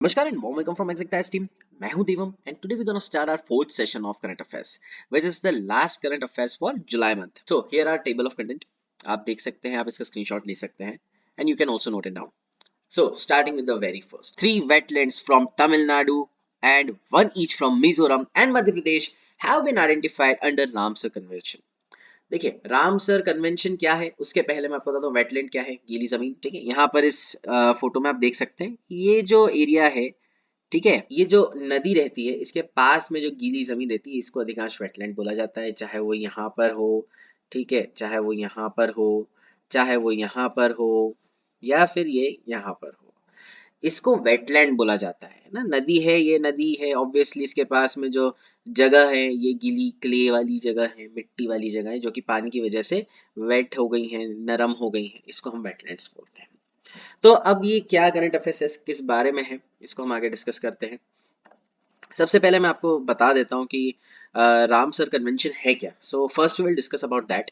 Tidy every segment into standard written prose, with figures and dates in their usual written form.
Namaskar and warm welcome from Exact Team. मैं हूं देवम and today we're gonna start our fourth session of current affairs, which is the last current affairs for July month. So here are table of content. आप देख सकते हैं, आप इसका screenshot ले सकते हैं, and you can also note it down. So starting with the very first, three wetlands from Tamil Nadu and one each from Mizoram and Madhya Pradesh have been identified under Ramsar Convention. देखिए Ramsar convention क्या है, उसके पहले मैं आपको बताता हूँ wetland क्या है, गीली जमीन। ठीक है, यहाँ पर इस फोटो में आप देख सकते हैं ये जो एरिया है, ठीक है, ये जो नदी रहती है इसके पास में जो गीली जमीन रहती है इसको अधिकांश वेटलैंड बोला जाता है, चाहे वो यहाँ पर हो, ठीक है, चाहे वो यहाँ पर हो, चाहे वो यहाँ पर हो, या फिर ये यहाँ पर हो, इसको वेटलैंड बोला जाता है ना। नदी है, ये नदी है, ऑब्वियसली इसके पास में जो जगह है ये गीली क्ले वाली जगह है, मिट्टी वाली जगह है जो कि पानी की वजह से वेट हो गई है, नरम हो गई है, इसको हम वेटलैंड्स बोलते हैं। तो अब ये क्या करंट अफेयर्स किस बारे में है, इसको हम आगे डिस्कस करते हैं। सबसे पहले मैं आपको बता देता हूँ कि रामसर कन्वेंशन है क्या। So first we will discuss about that,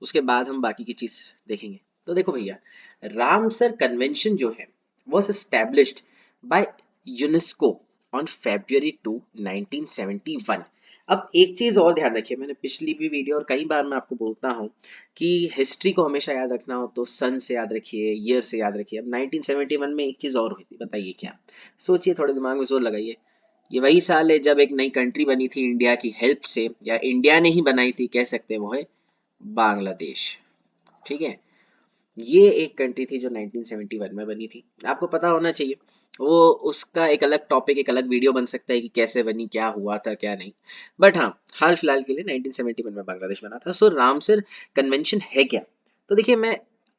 उसके बाद हम बाकी की चीज देखेंगे। तो देखो भैया, रामसर कन्वेंशन जो है was established by UNESCO on February 2, 1971। अब एक चीज और ध्यान रखिए, मैंने पिछली भी वीडियो और कई बार मैं आपको बोलता हूँ कि हिस्ट्री को हमेशा याद रखना हो तो सन से याद रखिए, ईयर से याद रखिए। अब 1971 में एक चीज और हुई थी, बताइए क्या? सोचिए, थोड़े दिमाग में जोर लगाइए। ये वही साल है जब एक नई कंट्री बनी थी इंडिया की हेल्प से, या इंडिया ने ही बनाई थी कह सकते हैं, वो है बांग्लादेश। ठीक है, ये एक कंट्री थी जो 1971 में बनी थी, आपको पता होना चाहिए। वो उसका एक अलग टॉपिक, एक अलग वीडियो बन सकता है कि कैसे बनी, क्या हुआ था क्या नहीं। बट हाँ, हाल फिलहाल के लिए 1971 में बांग्लादेश बना था। सो रामसर कन्वेंशन है क्या? तो देखिए, मैं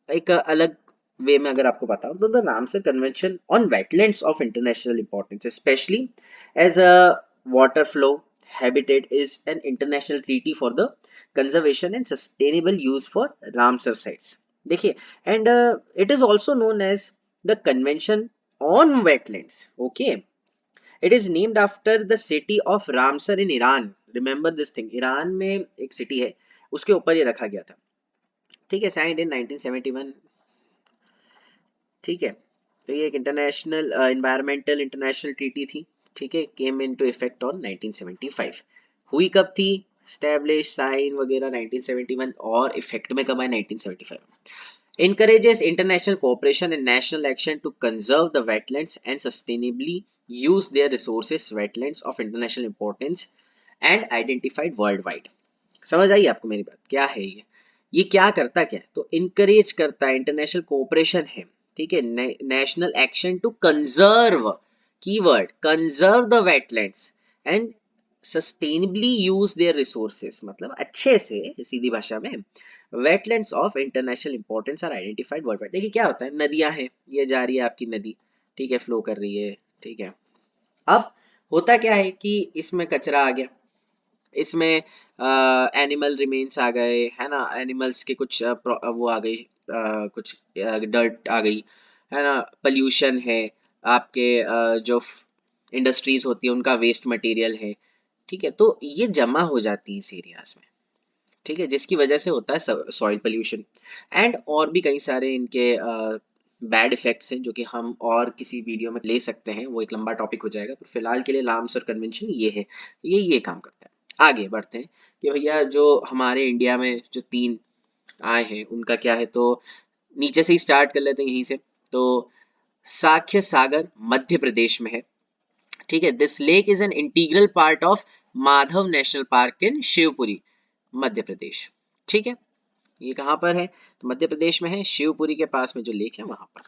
एक अलग वे में अगर आपको बताऊं तो the Ramsar convention on wetlands of international importance especially as a water flow habitat is an international treaty for the conservation and sustainable use for Ramsar sites। देखिए, and it is also known as the convention on wetlands. Okay, it is named after the city of Ramsar in Iran. Remember this thing, Iran में एक city है, उसके ऊपर ये रखा गया था। ठीक है, साइंड इन 1971। ठीक है, तो ये एक इंटरनेशनल एनवायरमेंटल इंटरनेशनल ट्रीटी थी। ठीक है, केम इनटू इफेक्ट ऑन 1975। हुई कब थी स्टैब्लिश, साइन वगैरह 1971, और इफेक्ट में कब आए 1975। encourages international cooperation and national action to conserve the wetlands and sustainably use their resources, wetlands of international importance and identified worldwide। समझ आई आपको मेरी बात? क्या है ये क्या करता क्या है? तो इनकरेज करता है, इंटरनेशनल कोऑपरेशन है, ठीक है, national action to conserve, keyword conserve the wetlands and sustainably use their resources, मतलब अच्छे से सीधी भाषा में wetlands of international importance are identified world wide. देखिए क्या होता है, नदियां हैं, ये जा रही है आपकी नदी, ठीक है, फ्लो कर रही है, ठीक है। अब होता क्या है कि इसमें कचरा आ गया, इसमें एनिमल रिमेन्स आ गए, है ना, एनिमल्स के कुछ वो आ गई, कुछ डर्ट आ गई, है ना, पोल्यूशन है, आपके जो इंडस्ट्रीज होती है उनका वेस्ट मटेरियल है, ठीक है, तो ये जमा हो जाती है इस एरियाज में, ठीक है, जिसकी वजह से होता है सॉइल पोल्यूशन एंड और भी कई सारे इनके बैड इफेक्ट्स हैं जो कि हम और किसी वीडियो में ले सकते हैं, वो एक लंबा टॉपिक हो जाएगा। पर फिलहाल के लिए लामसर कन्वेंशन ये है, ये काम करता है। आगे बढ़ते हैं कि भैया जो हमारे इंडिया में जो तीन आए हैं उनका क्या है, तो नीचे से ही स्टार्ट कर लेते हैं यहीं से। तो साख्य सागर मध्य प्रदेश में है, ठीक है। This lake is an integral part of Madhav national park in Shivpuri, Madhya Pradesh. ठीक है, ये कहाँ पर है? तो मध्य प्रदेश में है, शिवपुरी के पास में जो लेक है वहां पर।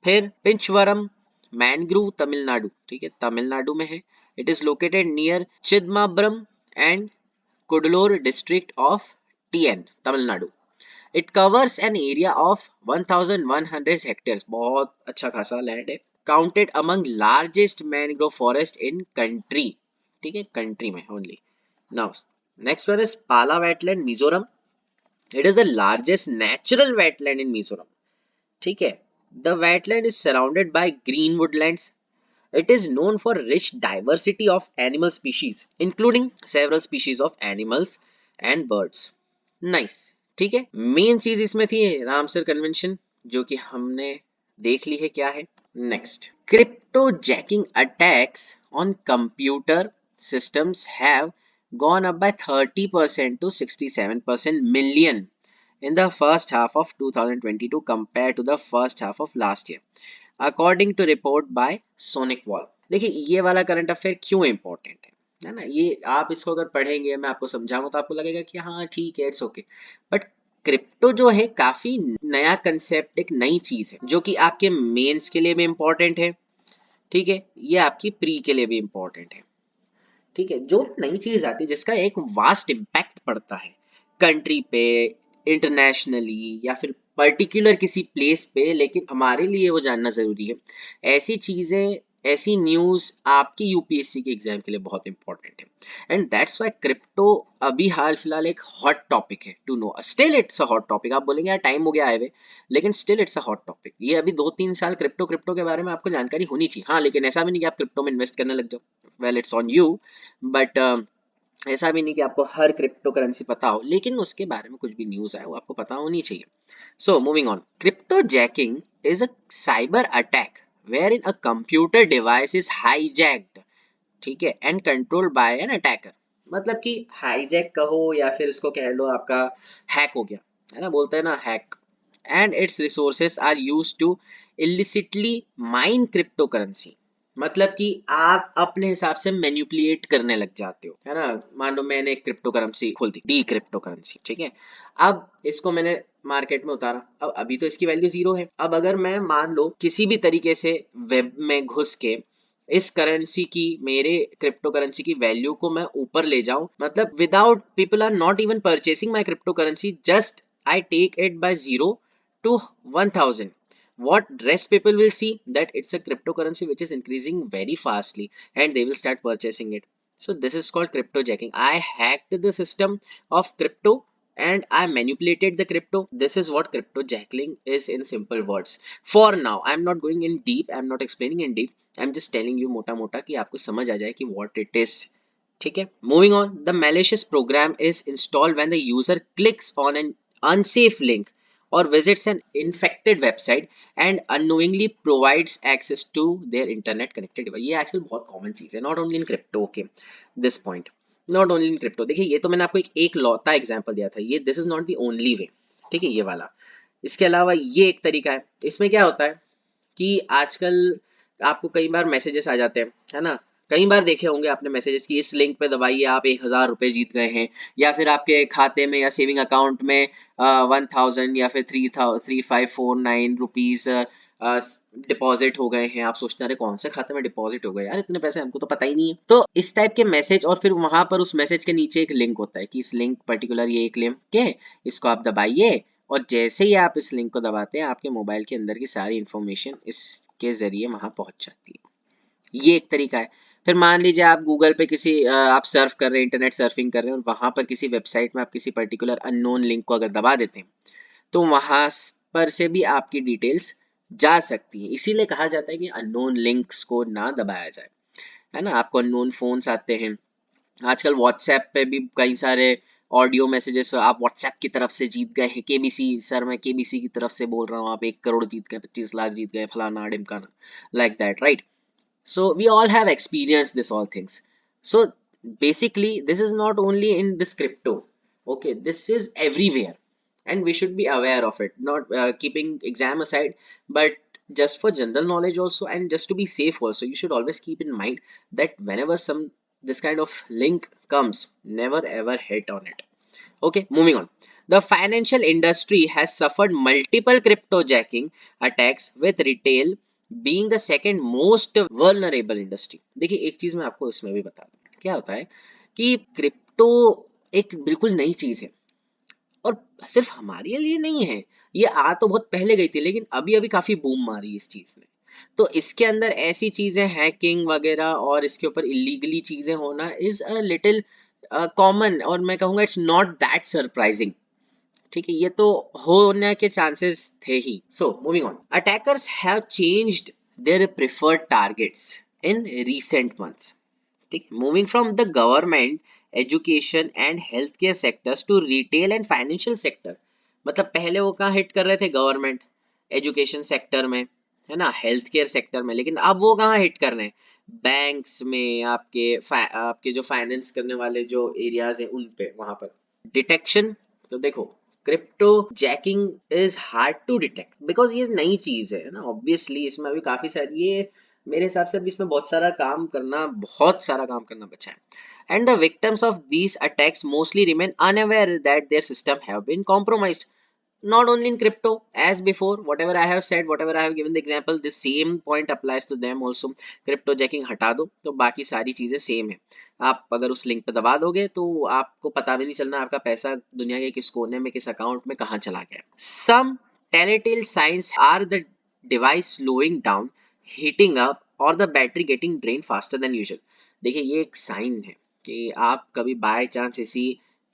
फिर पिंचवरम मैनग्रूव तमिलनाडु, ठीक है, तमिलनाडु में है। It is located near Chidambaram and Cuddalore district of TN, Tamil Nadu. It covers an area of 1100 hectares, बहुत अच्छा खासा लैंड है। Counted among largest mangrove forest in country, ठीक है, कंट्री में only. Now next one is Pala wetland, Mizoram. It is the largest natural wetland in Mizoram, ठीक है। The wetland is surrounded by green woodlands. It is known for rich diversity of animal species including several species of animals and birds. Nice, ठीक है। Main चीज इसमें थी Ramsar convention, जो कि हमने देख ली है क्या है। Next, cryptojacking attacks on computer systems have gone up by 30% to 67% million in the first half of 2022 compared to the first half of last year, according to report by Sonic Wall. देखिए ये वाला current affair क्यों important है ना, ये आप इसको अगर पढ़ेंगे, मैं आपको समझाऊंगा तो आपको लगेगा कि हाँ ठीक है, इट्स ओके, बट क्रिप्टो जो है काफी नया कंसेप्ट, एक नई चीज है जो कि आपके मेंस के लिए भी इंपॉर्टेंट है, ठीक है, ये आपकी प्री के लिए भी इंपॉर्टेंट है, ठीक है। जो नई चीज आती है जिसका एक वास्ट इम्पैक्ट पड़ता है कंट्री पे, इंटरनेशनली या फिर पर्टिकुलर किसी प्लेस पे, लेकिन हमारे लिए वो जानना जरूरी है। ऐसी चीजें, ऐसी न्यूज आपकी यूपीएससी के एग्जाम के लिए बहुत इंपॉर्टेंट है, एंड दैट्स व्हाई क्रिप्टो अभी हाल फिलहाल एक हॉट टॉपिक है to know. Still it's a hot topic. आप बोलेंगे यार टाइम हो गया आए हुए, लेकिन still it's a hot topic. ये अभी 2-3 साल क्रिप्टो क्रिप्टो के बारे में आपको जानकारी होनी चाहिए, हाँ, लेकिन ऐसा भी नहीं कि आप क्रिप्टो में इन्वेस्ट करने लग जाओ, well it's on you, but ऐसा भी नहीं कि आपको हर क्रिप्टो करेंसी पता हो, लेकिन उसके बारे में कुछ भी न्यूज आए वो आपको पता होनी चाहिए। So moving on, crypto jacking is a cyber attack where in a computer device is hijacked, ठीक है, and control by an attacker. मतलब कि हाईजैक कहो या फिर इसको कह लो आपका हैक हो गया, है ना, बोलते हैं ना hack, and its resources are used to illicitly mine crypto currency. मतलब कि आप अपने हिसाब से मैनिपुलेट करने लग जाते हो, है ना। मान लो मैंने एक क्रिप्टो करेंसी खोल दी, डी क्रिप्टो करेंसी, ठीक है, अब इसको मैंने मार्केट में उतारा, अब अभी तो इसकी वैल्यू 0 है। अब अगर मैं मान लो किसी भी तरीके से वेब में घुस के इस करेंसी की, मेरे क्रिप्टो करेंसी की वैल्यू को मैं ऊपर ले जाऊं, मतलब without, people are not even purchasing my crypto currency, just I take it by 0 to 1000, what rest people will see that it's a cryptocurrency which is increasing very fastly and they will start purchasing it. So this is called cryptojacking. I hacked the system of crypto and I manipulated the crypto. This is what cryptojacking is in simple words. For now I'm not going in deep, I'm not explaining in deep, I'm just telling you मोटा मोटा कि आपको समझ आ जाए कि what it is, ठीक है। Moving on, the malicious program is installed when the user clicks on an unsafe link or visits an infected website and unknowingly provides access to their internet connected device। ये आजकल बहुत common चीज है, not only in crypto, okay, this point, not only in crypto. देखिए ये तो मैंने आपको एक लौता एग्जांपल दिया था, ये this is not the only way, ठीक है, ये वाला। इसके अलावा ये एक तरीका है, इसमें क्या होता है कि आजकल आपको कई बार मैसेजेस आ जाते हैं, है ना, कई बार देखे होंगे आपने मैसेजेस कि इस लिंक पे दबाइए आप 1000 रुपए जीत गए हैं, या फिर आपके खाते में या सेविंग अकाउंट में 1000 या फिर 3549 रुपीज डिपॉजिट हो गए हैं। आप सोचते हैं अरे कौन से खाते में डिपॉजिट हो गए यार, इतने पैसे हमको तो पता ही नहीं है। तो इस टाइप के मैसेज, और फिर वहां पर उस मैसेज के नीचे एक लिंक होता है कि इस लिंक पर्टिकुलर, ये एक लिंक है, इसको आप दबाइए, और जैसे ही आप इस लिंक को दबाते हैं आपके मोबाइल के अंदर की सारी इंफॉर्मेशन इसके जरिए वहां पहुंच जाती है। ये एक तरीका है। फिर मान लीजिए आप गूगल पे किसी आप सर्फ कर रहे हैं, इंटरनेट सर्फिंग कर रहे हैं, और वहां पर किसी वेबसाइट में आप किसी पर्टिकुलर अननोन लिंक को अगर दबा देते हैं तो वहां पर से भी आपकी डिटेल्स जा सकती है। इसीलिए कहा जाता है कि अननोन लिंक्स को ना दबाया जाए, है ना। आपको अननोन फोन्स आते हैं, आजकल व्हाट्सएप पे भी कई सारे ऑडियो मैसेजेस आप व्हाट्सएप की तरफ से जीत गए हैं, केबीसी सर, मैं केबीसी की तरफ से बोल रहा हूँ, आप 1 करोड़ जीत गए, 25 लाख जीत गए, फलाना ढिमकाना, like that, right. So we all have experienced this all things. So basically this is not only in this crypto, okay, this is everywhere, and we should be aware of it, not keeping exam aside, but just for general knowledge also, and just to be safe also, you should always keep in mind that whenever some this kind of link comes, never ever hit on it. Okay, moving on. The financial industry has suffered multiple cryptojacking attacks, with retail being the second most vulnerable industry. देखिए एक चीज मैं आपको इसमें भी बता दूं, क्या होता है कि क्रिप्टो एक बिल्कुल नई चीज है, और सिर्फ हमारे लिए नहीं है, ये आ तो बहुत पहले गई थी, लेकिन अभी अभी काफी बूम मारी इस चीज ने। तो इसके अंदर ऐसी चीजें हैकिंग वगैरह और इसके ऊपर इलीगली चीजें होना इज अ लिटिल कॉमन, और मैं कहूंगा इट्स नॉट दैट सरप्राइजिंग, ठीक है, ये तो होने के चांसेस थे ही। So moving on, attackers have changed their preferred targets in recent months, ठीक है, moving from the government, education and health care sectors to retail and financial sector. मतलब पहले वो कहाँ हिट कर रहे थे, गवर्नमेंट, एजुकेशन सेक्टर में, है ना, हेल्थ केयर सेक्टर में, लेकिन अब वो कहाँ हिट कर रहे हैं, बैंक्स में, आपके जो फाइनेंस करने वाले जो एरियाज हैं उन पे, वहां पर डिटेक्शन। तो देखो, crypto jacking is hard to detect because ये नई चीज है ना, ऑब्वियसली इसमें अभी काफी सारी, ये मेरे हिसाब से अभी इसमें बहुत सारा काम करना बचा है, and the victims of these attacks mostly remain unaware that their system have been compromised. Not only in crypto, as before, whatever I have said, whatever I have given the example, the same point applies to them also. Crypto jacking हटा दो तो बाकी सारी चीजें same है। आप अगर उस लिंक पे दबा दोगे तो आपको पता भी नहीं चलना आपका पैसा दुनिया के किस कोने में, किस अकाउंट में कहाँ चला गया। Some telltale signs are the device slowing down, heating up, or the battery getting drained faster than usual. देखिए, ये एक साइन है कि आप कभी बाय चांस ऐसी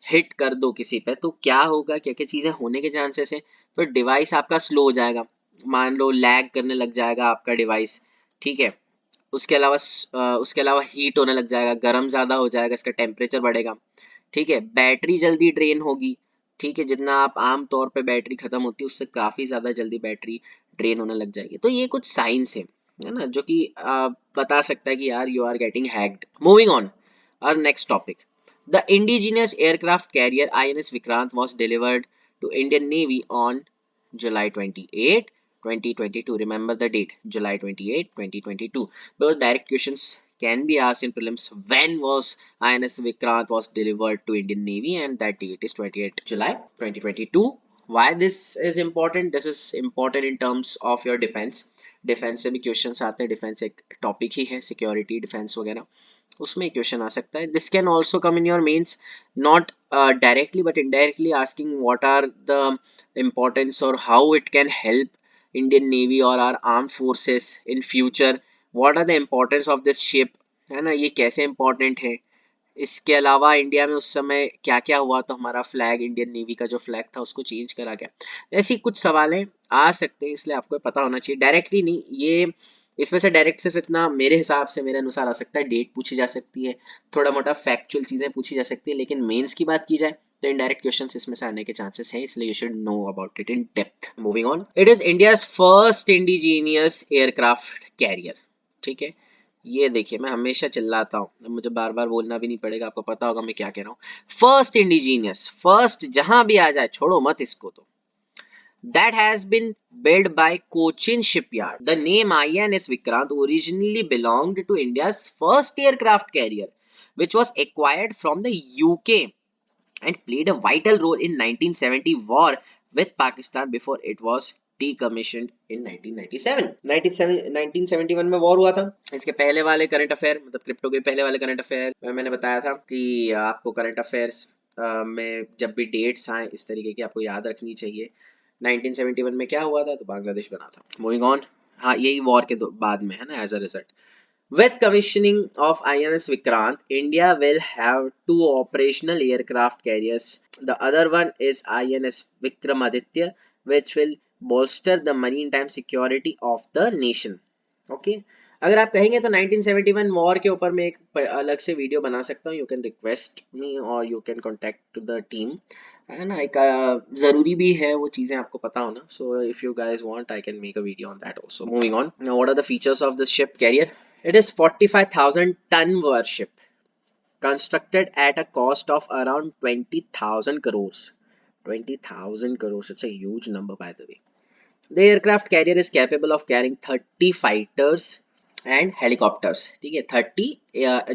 हिट कर दो किसी पे तो क्या होगा, क्या क्या चीजें होने के चांसेस है। तो डिवाइस आपका स्लो हो जाएगा, मान लो लैग करने लग जाएगा आपका डिवाइस, ठीक है। उसके अलावा हीट होने लग जाएगा, गर्म ज्यादा हो जाएगा, इसका टेम्परेचर बढ़ेगा, ठीक है। बैटरी जल्दी ड्रेन होगी, ठीक है, जितना आप आम तौर पे बैटरी खत्म होती है उससे काफी ज्यादा जल्दी बैटरी ड्रेन होने लग जाएगी। तो ये कुछ साइंस है ना, जो कि बता सकता है कि यार you are getting hacked. Moving on our next topic. The indigenous aircraft carrier INS Vikrant was delivered to Indian Navy on July 28, 2022. Remember the date, July 28, 2022. Because direct questions can be asked in prelims. When was INS Vikrant was delivered to Indian Navy, and that date is 28 July 2022. Why this is important? This is important in terms of your defense. Defence से भी question आते हैं, defence एक topic ही है, security defence वगैरह, उसमें question आ सकता है। This can also come in your mains, not directly but indirectly asking what are the importance और how it can help Indian navy और our arm forces in future, what are the importance of this ship, है ना, ये कैसे important है। इसके अलावा India में उस समय क्या क्या हुआ, तो हमारा फ्लैग, इंडियन नेवी का जो फ्लैग था उसको चेंज करा गया। ऐसी कुछ सवाल आ सकते हैं, इसलिए आपको पता होना चाहिए। डायरेक्टली नहीं, ये इसमें से डायरेक्ट सिर्फ इतना मेरे हिसाब से, मेरे अनुसार आ सकता है, डेट पूछी जा सकती है, थोड़ा मोटा फैक्चुअल चीजें पूछी जा सकती है, लेकिन मेंस की बात की जाए तो इनडायरेक्ट क्वेश्चंस इसमें से आने के चांसेस हैं, इसलिए you should know about it in depth. Moving on, it is India's first indigenous aircraft carrier, ठीक है। ये देखिए, मैं हमेशा चिल्लाता हूँ, मुझे बार बार बोलना भी नहीं पड़ेगा, आपको पता होगा मैं क्या कह रहा हूँ। फर्स्ट इंडिजीनियस, फर्स्ट जहां भी आ जाए छोड़ो मत इसको, तो that has been built by Cochin Shipyard. The name INS Vikrant originally belonged to India's first aircraft carrier, which was acquired from the UK and played a vital role in 1970 war with Pakistan before it was decommissioned in 1997. 1971 में war हुआ था। इसके पहले वाले current affair, मतलब crypto के पहले वाले करंट अफेयर में मैंने बताया था कि आपको करंट अफेयर्स में जब भी डेट्स आए इस तरीके की आपको याद रखनी चाहिए। 1971 में क्या हुआ था, तो बांग्लादेश बना था। मूविंग ऑन, हाँ यही वॉर के बाद में है ना, as a result with commissioning of INS Vikrant, India will have two operational aircraft carriers. The other one is INS Vikramaditya, which will bolster the maritime security of the nation. Okay? अगर आप कहेंगे तो 1971 war के ऊपर मैं एक अलग से वीडियो बना सकता हूँ, यू कैन रिक्वेस्ट मी और you can contact the team, है ना। एक जरूरी भी है वो चीजें आपको पता होना, so if you guys want I can make a video on that also. Moving on, now what are the features of this ship carrier? It is 45,000 ton warship constructed at a cost of around 20,000 crores. 20,000 crores, it's a huge number by the way. The aircraft carrier is capable of carrying 30 fighters and helicopters. ठीक है, 30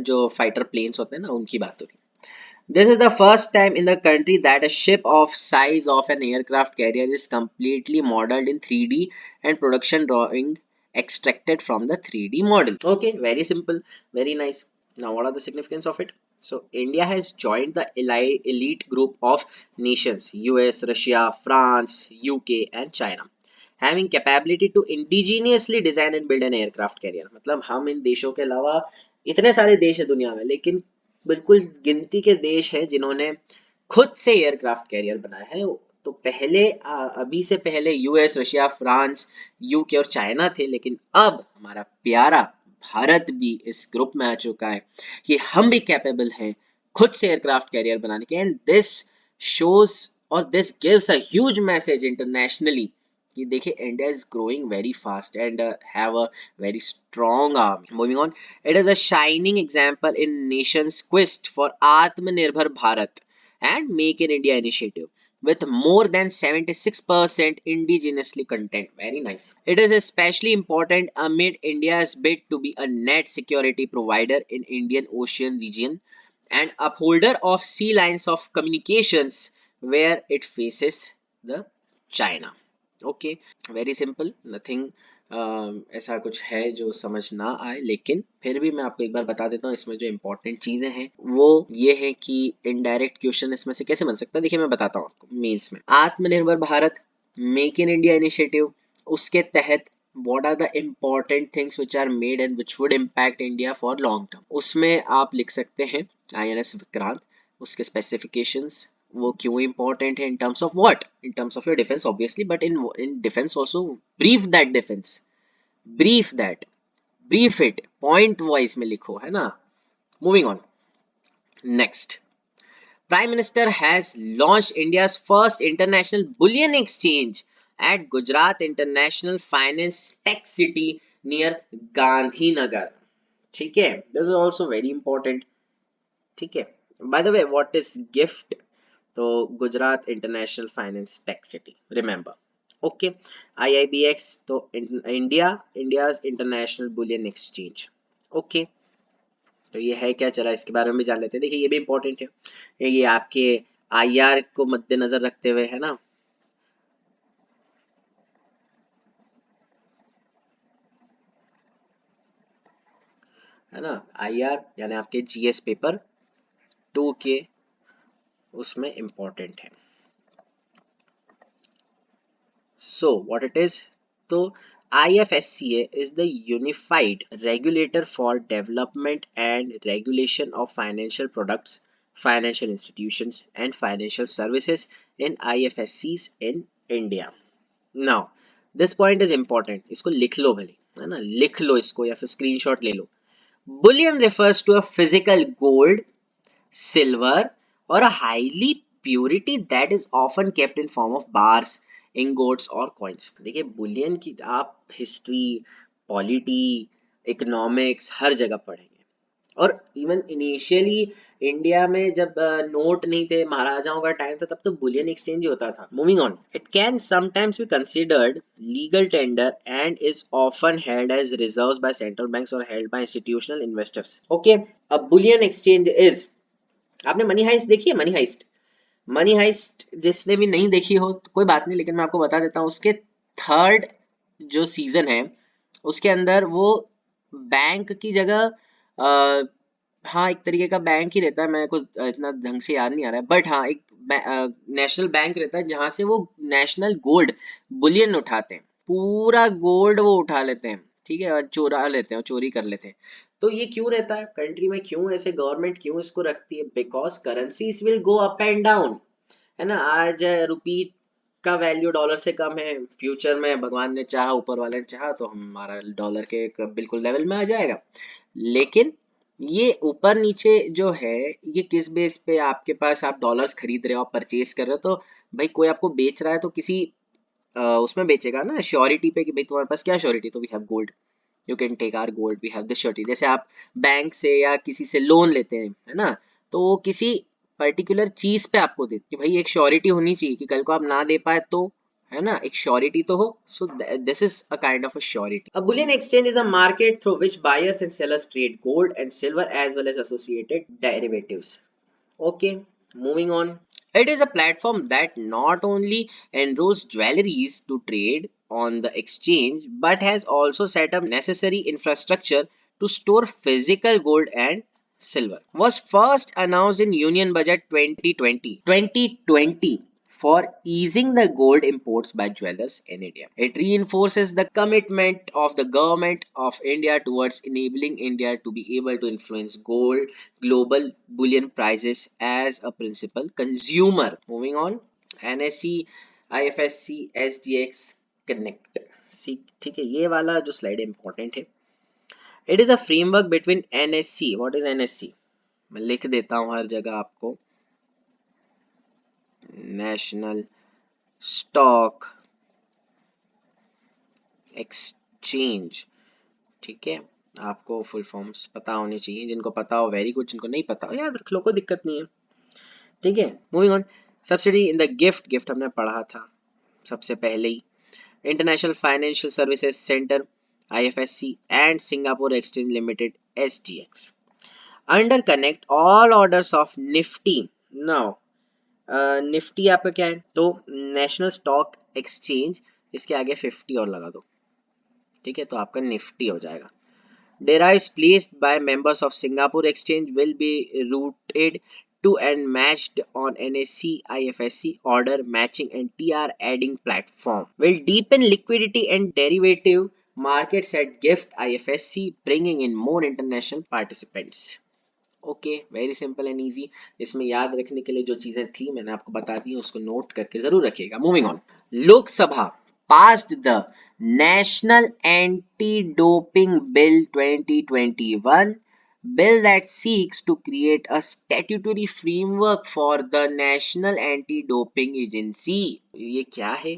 जो fighter planes होते हैं ना, उनकी बात हो रही है। This is the first time in the country that a ship of size of an aircraft carrier is completely modeled in 3D and production drawing extracted from the 3D model. Okay, very simple, very nice. Now what are the significance of it? So India has joined the elite group of nations, US, Russia, France, UK and China, having capability to indigenously design and build an aircraft carrier. मतलब हम इन देशों के अलावा इतने सारे देश है दुनिया में, लेकिन बिल्कुल गिनती के देश है जिन्होंने खुद से एयरक्राफ्ट कैरियर बनाया है। तो पहले अभी से पहले यूएस, रशिया, फ्रांस, यूके और चाइना थे, लेकिन अब हमारा प्यारा भारत भी इस ग्रुप में आ चुका है कि हम भी कैपेबल हैं खुद से एयरक्राफ्ट कैरियर बनाने के। एंड दिस शोज और this gives a huge message internationally कि देखिए India is growing very fast and have a very strong army. Moving on, it is a shining example in Nations quest for आत्मनिर्भर Bharat and Make in India initiative with more than 76% indigenously content. Very nice. It is especially important amid India's bid to be a net security provider in Indian Ocean region and upholder of sea lines of communications where it faces the China. Okay, very simple, nothing ऐसा कुछ है जो समझ ना आए, लेकिन फिर भी मैं आपको एक बार बता देता हूँ इसमें जो इम्पोर्टेंट चीजें हैं वो ये है कि इनडायरेक्ट क्वेश्चन इसमें से कैसे बन सकता है. देखिए मैं बताता हूँ आपको. मेंस में आत्मनिर्भर Bharat, make in India initiative, उसके तहत what are the important things which are made and which would impact India for long term. उसमें आप लिख सकते हैं INS विक्रांत, उसके स्पेसिफिकेशंस, वो क्यों important है in terms of what, in terms of your defense obviously, but in defense also brief that defense, brief that, brief it, point wise में लिखो, है ना. Moving on, next, Prime Minister has launched India's first international bullion exchange at Gujarat International Finance Tech City near Gandhinagar. ठीक है, this is also very important. ठीक है. By the way, what is GIFT? तो Gujarat international finance tech city, remember. Okay. IIBX तो India's international bullion exchange. Okay, तो ये है क्या, चला इसके बारे में भी जान लेते हैं. देखिए ये भी इंपॉर्टेंट है, ये आपके IR को मद्देनजर रखते हुए है ना. है ना, IR यानी आपके GS पेपर 2 के उसमें इंपॉर्टेंट है. So what it is? So IFSCA is the unified regulator for development and regulation of financial products, financial institutions and financial services in IFSCs in India. Now this point is important. इसको लिख लो भले, है ना, लिख लो इसको या फिर screenshot ले लो. Bullion refers to a physical gold, silver or a highly purity that is often kept in form of bars, ingots और coins. देखिए बुलियन की आप हिस्ट्री, पॉलिटी, इकोनॉमिक्स हर जगह पढ़ेंगे. और इवन इनिशियली इंडिया में जब नोट नहीं थे, महाराजाओं का टाइम था, तब तो बुलियन एक्सचेंज ही होता था. Moving on, it can sometimes be considered legal tender and is often held as reserves by central banks और held by institutional investors. Okay, a bullion exchange is, आपने मनी हाइस्ट देखी है? Money heist, money heist जिसने भी नहीं देखी हो तो कोई बात नहीं, लेकिन मैं आपको बता देता हूँ. उसके थर्ड जो सीजन है उसके अंदर वो बैंक की जगह हाँ एक तरीके का बैंक ही रहता है, मेरे को इतना ढंग से याद नहीं आ रहा है, बट हाँ एक नेशनल बैंक रहता है जहाँ से वो नेशनल गोल्ड बुलियन उठाते हैं. पूरा गोल्ड वो उठा लेते हैं, ठीक है, और चोरा लेते हैं, चोरी कर लेते हैं. तो ये क्यों रहता है कंट्री में, क्यों ऐसे गवर्नमेंट क्यों इसको रखती है? Because currencies will go up and down, है ना. आज रुपी का वैल्यू डॉलर से कम है, फ्यूचर में भगवान ने चाहा, ऊपर वाले ने चाहा तो हमारा डॉलर के एक बिल्कुल लेवल में आ जाएगा. लेकिन ये ऊपर नीचे जो है ये किस बेस पे, आपके पास आप डॉलर्स खरीद रहे हो, आप परचेज कर रहे हो, तो भाई कोई आपको बेच रहा है तो किसी उसमें बेचेगा ना, श्योरिटी पे, कि भाई तुम्हारे पास क्या श्योरिटी, तो we have gold, you can take our gold, we have this surety. जैसे आप बैंक से या किसी से लोन लेते हैं, है ना, तो वो किसी पर्टिकुलर चीज पे आपको देते कि भाई एक श्योरिटी होनी चाहिए कि कल को आप ना दे पाए तो, है ना, एक श्योरिटी तो हो. So this is a kind of a surety. A bullion exchange is a market through which buyers and sellers trade gold and silver as well as associated derivatives. Okay, moving on. It is a platform that not only enrolls jewelries to trade on the exchange but has also set up necessary infrastructure to store physical gold and silver. Was first announced in Union Budget 2020 for easing the gold imports by jewelers in India. It reinforces the commitment of the government of India towards enabling India to be able to influence gold global bullion prices as a principal consumer. Moving on, NSE, IFSC, SGX Connect. ठीक है, ये वाला जो slide important है. It is a framework between NSE. What is NSE? मैं लिख देता हूं हर जगह आपको. नेशनल स्टॉक एक्सचेंज, ठीक है। आपको फुल फॉर्म्स पता होने चाहिए, जिनको पता हो वेरी गुड, जिनको नहीं पता हो याद रख लो, कोई दिक्कत नहीं है, ठीक है। Moving on, subsidy in the gift, gift हमने पढ़ा था सबसे पहले ही। International financial services centre IFSC and Singapore exchange limited SGX under connect all orders of Nifty. Now Nifty आपका क्या है, तो नेशनल स्टॉक एक्सचेंज, इसके आगे 50 और लगा दो, ठीक है, तो आपका निफ्टी हो जाएगा। Derives placed by members of Singapore Exchange will be routed to and matched on NSE IFSC order matching and TR adding platform. Will deepen liquidity and derivative markets at GIFT IFSC, bringing in more international participants. Okay, very simple and easy. इसमें याद रखने के लिए जो चीजें थी मैंने आपको बता दी, उसको नोट करके जरूर रखिएगा। Moving on, Lok Sabha passed the National Anti-Doping Bill 2021, bill that seeks to create a statutory framework for the National Anti-Doping Agency। ये क्या है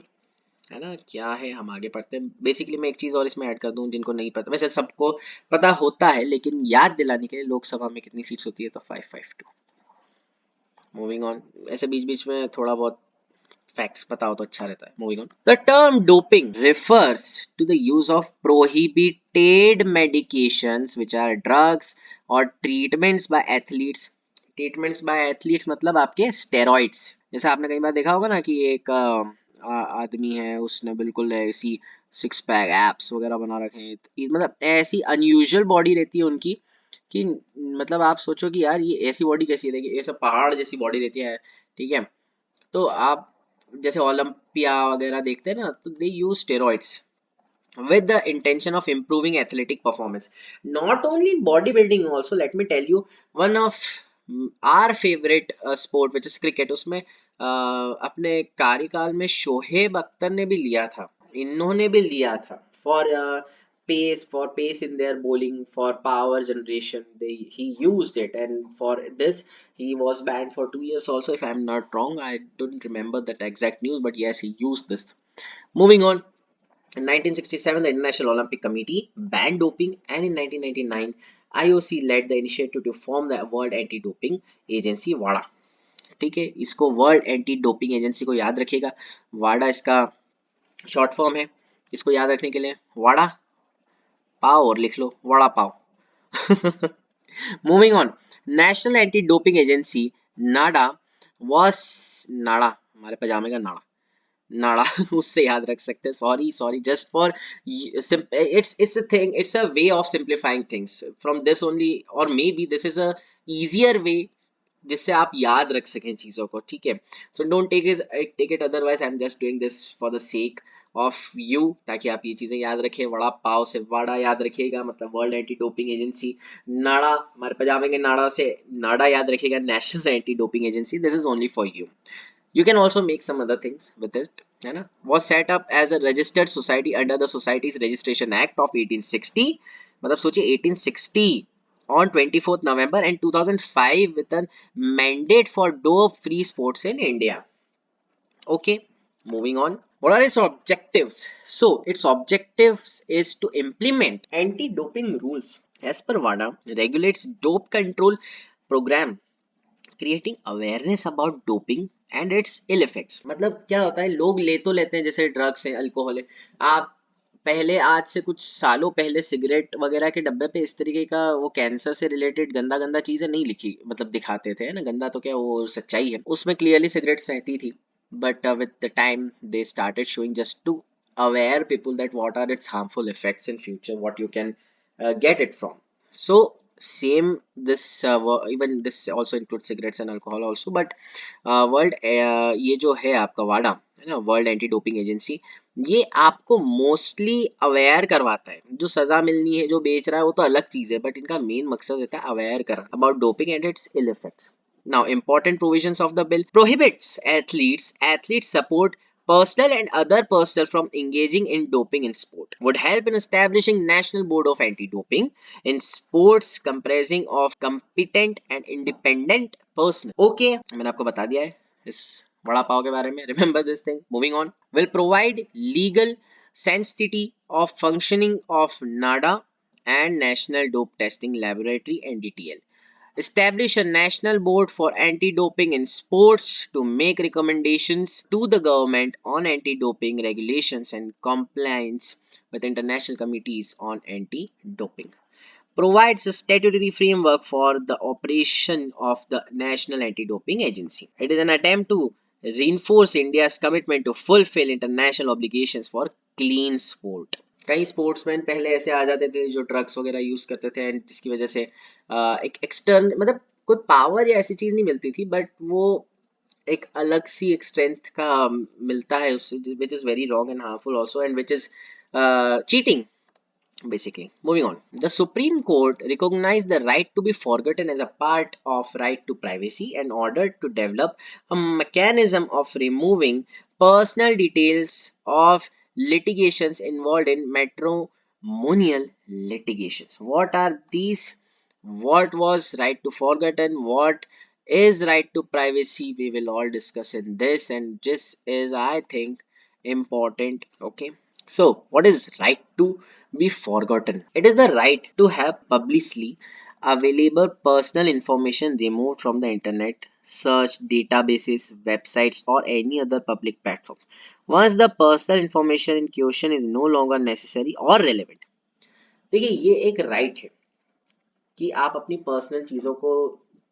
ना, क्या है, हम आगे पढ़ते हैं। बेसिकली मैं एक चीज और इसमें ऐड कर दूं, जिनको नहीं पता, वैसे सबको पता होता है, लेकिन याद दिलाने के लिए, लोकसभा में कितनी सीट्स होती है, तो 552। मूविंग ऑन, ऐसे बीच बीच में थोड़ा बहुत फैक्ट्स पता हो तो अच्छा रहता है। Moving on, the term doping refers to the use of prohibited medications which are drugs or treatments by athletes। Treatments by athletes मतलब आपके स्टेरॉइड्स। जैसे आपने कई बार देखा होगा ना कि एक आदमी है, उसने बिल्कुल ऐसी सिक्स पैक एप्स वगैरह बना रखे हैं, मतलब ऐसी अनयूजुअल बॉडी रहती है उनकी कि मतलब आप सोचो कि यार ये ऐसी बॉडी कैसी रहेगी, ऐसा पहाड़ जैसी बॉडी रहती है, ठीक है। तो आप जैसे ओलंपिया वगैरह देखते हैं ना, तो they use steroids with the intention of improving athletic performance, not only in bodybuilding also, let me tell you, one of our favorite sport which is cricket, उसमें अपने कार्यकाल में शोहेब अख्तर ने भी लिया था, इन्होंने भी लिया था for pace in their bowling, for power generation, he used it, and for this he was banned for 2 years also, if I'm not wrong. I don't remember that exact news, but yes, he used this. Moving on, in 1967, the International Olympic Committee banned doping, and in 1999, IOC led the initiative to form the World Anti-Doping Agency, WADA। ठीक है, इसको world anti doping agency को याद रखिएगा, वाडा इसका short form है। इसको याद रखने के लिए वाडा पाव और लिख लो, vada pav. Moving on, national anti doping agency NADA was, NADA हमारे पजामे का नाडा, नाड़ा उससे याद रख सकते हैं, sorry sorry, just for it's a thing, it's a way of simplifying things from this only, और maybe this is a easier way जिससे आप याद रख सकें चीजों को, ठीक है। So don't take it otherwise, I am just doing this for the sake of you, ताकि आप ये चीजें याद रखें। वड़ा पाव से वाड़ा याद रखिएगा, मतलब वर्ल्ड एंटी डोपिंग एजेंसी। नाड़ा हमारे पजामे के नाड़ा से नाड़ा याद रखिएगा, national anti doping agency, this is only for you. You can also make some other things with it, है ना। Was set up as a registered society under the Societies Registration Act of 1860, मतलब सोचिए 1860, on 24th November and 2005 with a mandate for dope free sports in India. Okay, moving on. What are its objectives? So its objectives is to implement anti-doping rules as per WADA, regulates dope control program, creating awareness about doping and its ill effects. मतलब क्या होता है, लोग ले तो लेते हैं, जैसे ड्रग्स है, अल्कोहल है। आप पहले आज से कुछ सालों पहले सिगरेट वगैरह के डब्बे पे इस तरीके का वो कैंसर से रिलेटेड गंदा गंदा चीजें नहीं लिखी, मतलब दिखाते थे, है ना, गंदा तो क्या, वो सच्चाई है, उसमें क्लियरली सिगरेट्स रहती थी। But with the time they started showing just to aware people that what are its harmful effects in future, what you can get it from. So same this even this also includes cigarettes and alcohol also, but world ये जो है आपका वाडा, है ना, world anti doping agency, ये आपको mostly aware करवाता है। जो सजा मिलनी है, जो बेच रहा है, वो तो अलग चीज है, बट इनका मेन मकसद रहता है अवेयर करना about doping and its ill effects. Now, important provisions of the bill prohibits athletes support personal and other personnel from engaging in doping in sport, would help in establishing national board of anti-doping in sports comprising of competent and independent personnel. Okay, मैंने आपको बता दिया है इस वड़ा पाव के बारे में, remember this thing. Moving on, will provide legal sanctity of functioning of NADA and National Dope Testing Laboratory (NDTL). Establish a national board for anti-doping in sports to make recommendations to the government on anti-doping regulations and compliance with international committees on anti-doping. Provides a statutory framework for the operation of the National Anti-Doping Agency. It is an attempt to reinforce India's commitment to fulfill international obligations for clean sport. कई sportsman पहले ऐसे आ जाते थे जो drugs वगैरह use करते थे and जिसकी वजह से एक एक्सटर्न मतलब कोई पावर या ऐसी चीज नहीं मिलती थी बट वो एक अलग सी एक स्ट्रेंथ का मिलता है उससे which is very wrong and harmful also and which is cheating. Basically, moving on. The Supreme Court recognized the right to be forgotten as a part of right to privacy and ordered to develop a mechanism of removing personal details of litigations involved in matrimonial litigations. What are these? What was right to forgotten? What is right to privacy? We will all discuss in this, and this is, I think, important. Okay. So, what is right to be forgotten? It is the right to have publicly available personal information removed from the internet, search, databases, websites, or any other public platforms. Once the personal information in question is no longer necessary or relevant. देखिए ये एक right है कि आप अपनी personal चीजों को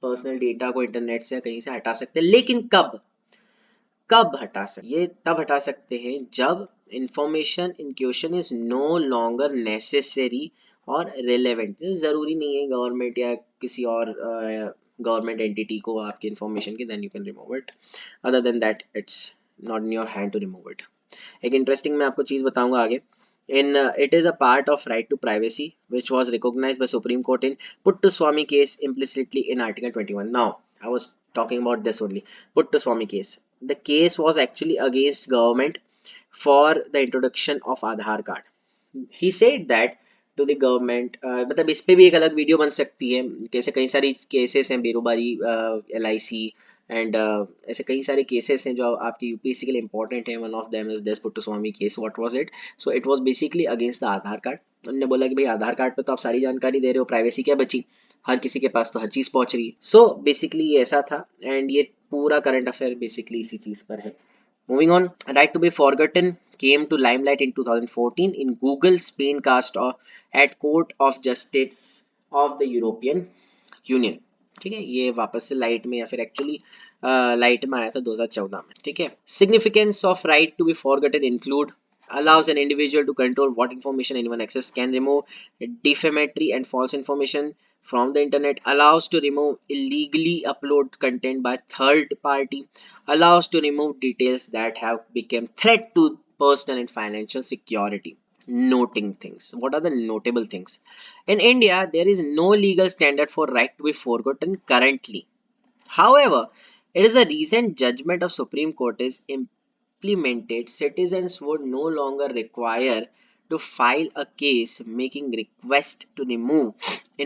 personal data को इंटरनेट से कहीं से हटा सकते हैं लेकिन कब कब हटा सकते ये तब हटा सकते हैं जब information in question is no longer necessary और रिलेवेंट. जरूरी नहीं है गवर्नमेंट या किसी और गवर्नमेंट एंटिटी को आपकी इंफॉर्मेशन की then you can remove it. Other than that it's not in your hand to remove it. एक इंटरेस्टिंग मैं आपको चीज बताऊंगा आगे. It is a part of right to privacy which was recognized by Supreme Court in Puttaswamy case implicitly in Article 21. Now, I was talking about this only. Puttaswamy case. The case was actually against government for the introduction of Aadhaar card. He said that to the government. मतलब इस पे भी एक अलग video बन सकती है. कैसे कई सारी केसेस हैं बेरोबारी LIC एंड ऐसे कई सारे केसेस हैं जो आपकी यूपीएससी के लिए इंपॉर्टेंट है. One of them is this Puttaswamy case. What was it? So it was basically against the Aadhaar card. उन्होंने बोला कि भाई आधार कार्ड पे तो आप सारी जानकारी दे रहे हो, प्राइवेसी क्या बची, हर किसी के पास तो हर चीज पहुंच रही है. सो बेसिकली ये ऐसा था एंड ये पूरा करंट अफेयर बेसिकली इसी चीज पर है. Moving on, Right to be Forgotten came to limelight in 2014 in Google Spaincast at Court of Justice of the European Union. ठीक है, ये वापस से लाइट में या फिर एक्चुअली लाइट में आया था 2014 में. ठीक है. Significance of right to be forgotten include allows an individual to control what information anyone access, can remove defamatory and false information from the internet, allows to remove illegally upload content by third party, allows to remove details that have become threat to personal and financial security. Noting things. What are the notable things? In India, there is no legal standard for right to be forgotten currently. However, it is a recent judgment of Supreme Court is implemented. Citizens would no longer require to file a case making request to remove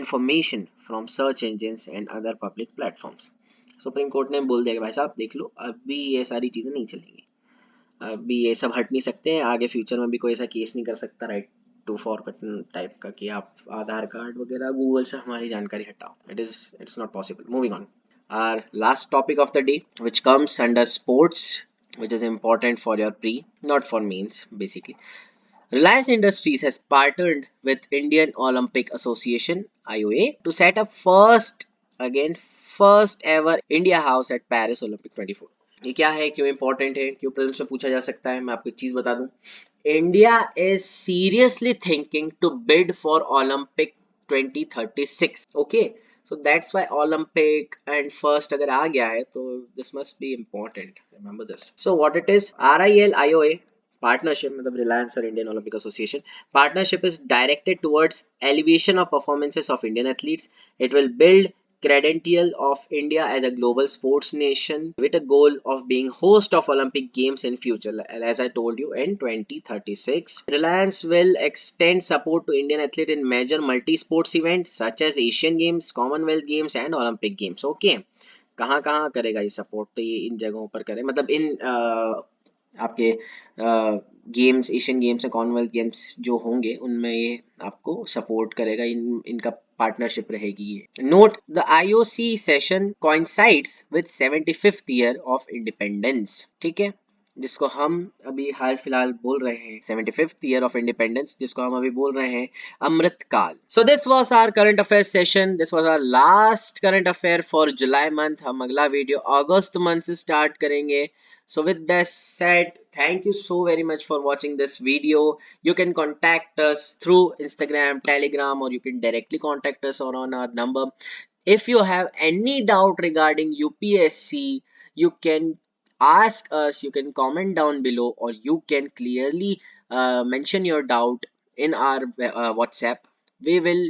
information from search engines and other public platforms. Supreme court ने बोल दिया कि भाई साहब देख लो अभी ये सारी चीजें नहीं चलेंगी, अभी ये सब हट नहीं सकते हैं, आगे फ्यूचर में भी कोई ऐसा केस नहीं कर सकता राइट टू फॉरगेटन टाइप का कि आप आधार कार्ड वगैरह गूगल से हमारी जानकारी हटाओ. It's not possible. Moving on. Our last topic of the day, which comes under sports, which is important for your pre, not for mains, basically. Reliance Industries has partnered with Indian Olympic Association (IOA) to set up first ever India House at Paris Olympic 24. ये क्या है, क्यों important है, क्यों prelims में पूछा जा सकता है, मैं आपको एक चीज बता दूं. India is seriously thinking to bid for Olympic 2036. Okay, so that's why Olympic and first अगर आ गया है तो this must be important. Remember this. So what it is, RIL IOA partnership मतलब Reliance और Indian Olympic Association partnership is directed towards elevation of performances of Indian athletes. It will build credential of India as a global sports nation with a goal of being host of Olympic Games in future, as I told you, in 2036. Reliance will extend support to Indian athletes in major multi-sports events such as Asian Games, Commonwealth Games and Olympic Games. Okay, कहाँ कहाँ करेगा ये support, तो ये इन जगहों पर करे, मतलब इन आपके गेम्स, एशियन गेम्स या कॉमनवेल्थ गेम्स जो होंगे उनमें ये आपको सपोर्ट करेगा, इनका पार्टनरशिप रहेगी ये। Note the IOC session coincides with 75th year of independence, ठीक है, जिसको हम अभी हाल फिलहाल बोल रहे हैं 75th ईयर ऑफ इंडिपेंडेंस, जिसको हम अभी बोल रहे हैं Amrit Kaal. So this was our current affair session, this was our last current affair for July month. हम अगला वीडियो अगस्त मंथ से स्टार्ट करेंगे। So with this said, thank you so very much for watching this video. You can contact us through Instagram, Telegram, or you can directly contact us or on our number. If you have any doubt regarding UPSC, you can ask us, you can comment down below, or you can clearly mention your doubt in our WhatsApp. We will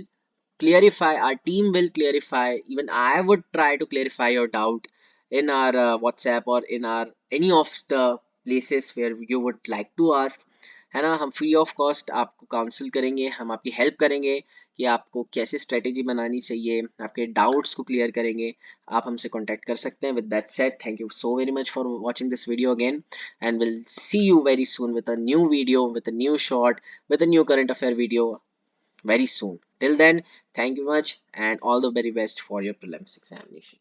clarify, our team will clarify, even I would try to clarify your doubt in our WhatsApp or in our any of the places where you would like to ask, है ना। हम free of cost आपको council करेंगे, हम आपकी help करेंगे कि आपको कैसे स्ट्रेटेजी बनानी चाहिए, आपके डाउट्स को क्लियर करेंगे। आप हमसे कांटेक्ट कर सकते हैं। With that said, thank you so very much for watching this video again, and will see you very soon with a new video, with a new short, with a new current affair video very soon. Till then, thank you much and all the very best for your prelims examination.